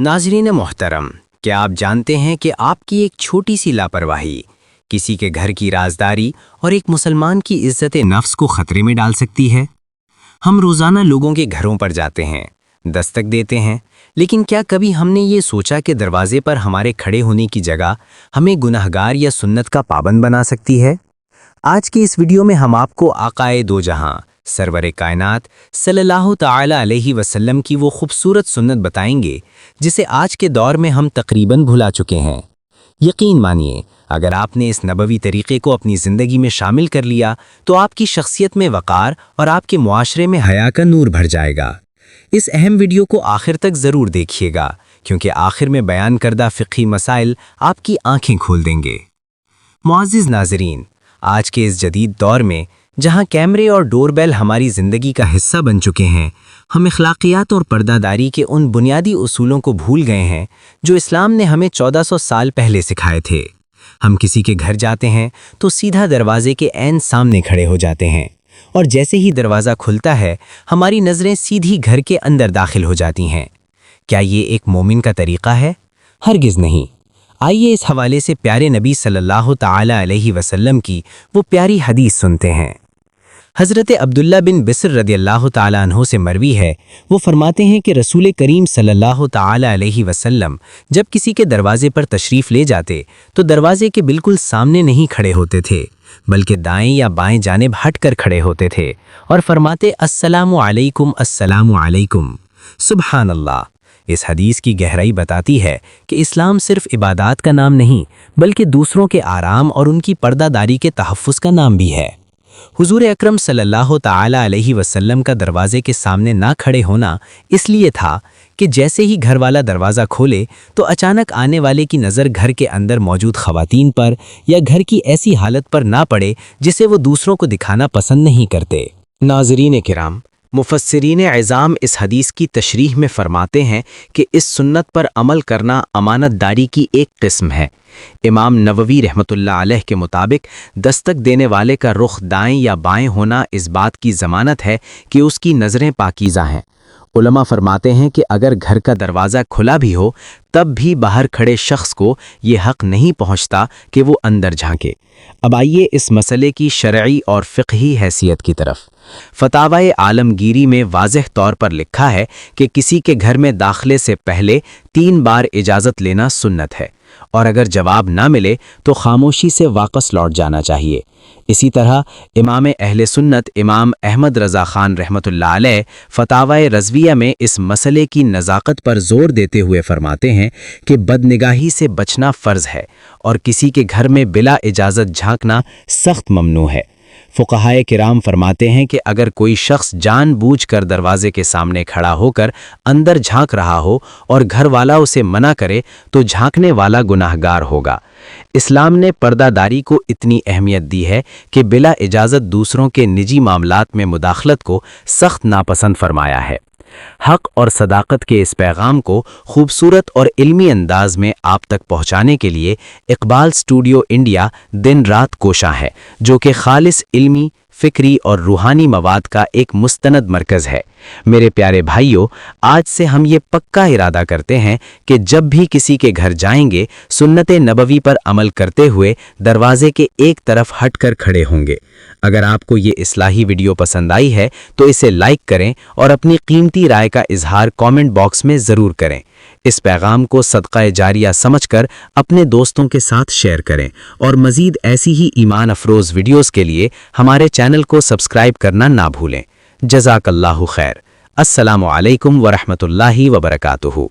नाज़रीन मोहतरम, क्या आप जानते हैं कि आपकी एक छोटी सी लापरवाही किसी के घर की राजदारी और एक मुसलमान की इज्जत नफ्स को खतरे में डाल सकती है। हम रोज़ाना लोगों के घरों पर जाते हैं, दस्तक देते हैं, लेकिन क्या कभी हमने ये सोचा कि दरवाजे पर हमारे खड़े होने की जगह हमें गुनहगार या सुन्नत का पाबंद बना सकती है। आज की इस वीडियो में हम आपको आकाए दो जहां सरवरे कायनात सल्लल्लाहु ताला अलैहि वसल्लम की वो खूबसूरत सुन्नत बताएंगे जिसे आज के दौर में हम तकरीबन भुला चुके हैं। यकीन मानिए, अगर आपने इस नबवी तरीक़े को अपनी ज़िंदगी में शामिल कर लिया तो आपकी शख्सियत में वक़ार और आपके मुआशरे में हया का नूर भर जाएगा। इस अहम वीडियो को आखिर तक ज़रूर देखिएगा, क्योंकि आखिर में बयान करदा फ़िक़ही मसाइल आपकी आंखें खोल देंगे। मुअज़्ज़िज़ नाज़रीन, आज के इस जदीद दौर में जहां कैमरे और डोरबेल हमारी ज़िंदगी का हिस्सा बन चुके हैं, हम अखलाकियात और पर्दादारी के उन बुनियादी उसूलों को भूल गए हैं जो इस्लाम ने हमें 1400 साल पहले सिखाए थे। हम किसी के घर जाते हैं तो सीधा दरवाजे के ऐन सामने खड़े हो जाते हैं, और जैसे ही दरवाज़ा खुलता है हमारी नज़रें सीधी घर के अंदर दाखिल हो जाती हैं। क्या ये एक मोमिन का तरीक़ा है? हरगिज़ नहीं। आइए इस हवाले से प्यारे नबी सल्लल्लाहु ताला अलैहि वसल्लम की वो प्यारी हदीस सुनते हैं। हज़रत अब्दुल्ला बिन बिस्र रदियल्लाहु ताला अन्हु से मरवी है, वो फरमाते हैं कि रसूल करीम सल्लल्लाहु ताला अलैहि वसल्लम जब किसी के दरवाजे पर तशरीफ़ ले जाते तो दरवाजे के बिल्कुल सामने नहीं खड़े होते थे, बल्कि दाएं या बाएं जानिब हट कर खड़े होते थे और फरमाते अस्सलामु अलैकुम अस्सलामु अलैकुम। सुबहान अल्लाह। इस हदीस की गहराई बताती है कि इस्लाम सिर्फ इबादत का नाम नहीं, बल्कि दूसरों के आराम और उनकी पर्दादारी के तहफ़्फ़ुज़ का नाम भी है। हुज़ूर अकरम सल्लल्लाहु ताला अलैहि वसल्लम का दरवाजे के सामने ना खड़े होना इसलिए था कि जैसे ही घर वाला दरवाज़ा खोले तो अचानक आने वाले की नज़र घर के अंदर मौजूद ख़वातीन पर या घर की ऐसी हालत पर ना पड़े जिसे वो दूसरों को दिखाना पसंद नहीं करते। नाज़रीन किराम, मुफस्सिरीन इज़ाम इस हदीस की तशरीह में फरमाते हैं कि इस सुन्नत पर अमल करना अमानतदारी की एक किस्म है। इमाम नववी रहमतुल्लाह अलैह के मुताबिक दस्तक देने वाले का रुख दाएं या बाएं होना इस बात की ज़मानत है कि उसकी नज़रें पाकीज़ा हैं। उलमा फरमाते हैं कि अगर घर का दरवाज़ा खुला भी हो तब भी बाहर खड़े शख्स को ये हक़ नहीं पहुँचता कि वो अंदर झांके। अब आइए इस मसले की शरई और फ़िक़ही हैसियत की तरफ। फतावाए आलमगीरी में वाज़ेह तौर पर लिखा है कि किसी के घर में दाखिले से पहले 3 बार इजाज़त लेना सुन्नत है, और अगर जवाब ना मिले तो खामोशी से वापस लौट जाना चाहिए। इसी तरह इमाम अहले सुन्नत इमाम अहमद रज़ा ख़ान रहमतुल्लाह अलैह फतावाए रज़विया में इस मसले की नज़ाकत पर ज़ोर देते हुए फरमाते हैं कि बदनिगाही से बचना फ़र्ज़ है और किसी के घर में बिला इजाज़त झांकना सख्त ममनू है। फ़ुक़हाए किराम फरमाते हैं कि अगर कोई शख्स जानबूझकर दरवाजे के सामने खड़ा होकर अंदर झांक रहा हो और घर वाला उसे मना करे तो झांकने वाला गुनाहगार होगा। इस्लाम ने पर्दादारी को इतनी अहमियत दी है कि बिला इजाज़त दूसरों के निजी मामलात में मुदाखलत को सख्त नापसंद फरमाया है। हक़ और सदाकत के इस पैगाम को खूबसूरत और इल्मी अंदाज में आप तक पहुँचाने के लिए इकबाल स्टूडियो इंडिया दिन रात कोशां है, जो कि खालिस इल्मी, फ़िक्री और रूहानी मवाद का एक मुस्तनद मरकज़ है। मेरे प्यारे भाइयों, आज से हम ये पक्का इरादा करते हैं कि जब भी किसी के घर जाएंगे सुन्नत नबवी पर अमल करते हुए दरवाजे के एक तरफ हट कर खड़े होंगे। अगर आपको ये इस्लाही वीडियो पसंद आई है तो इसे लाइक करें और अपनी कीमती राय का इजहार कमेंट बॉक्स में ज़रूर करें। इस पैगाम को सदका जारिया समझकर अपने दोस्तों के साथ शेयर करें और मज़ीद ऐसी ही ईमान अफरोज़ वीडियोस के लिए हमारे चैनल को सब्सक्राइब करना ना भूलें। जज़ाकल्लाहु खैर। अस्सलामु अलैकुम व रहमतुल्लाहि व बरकातुहू।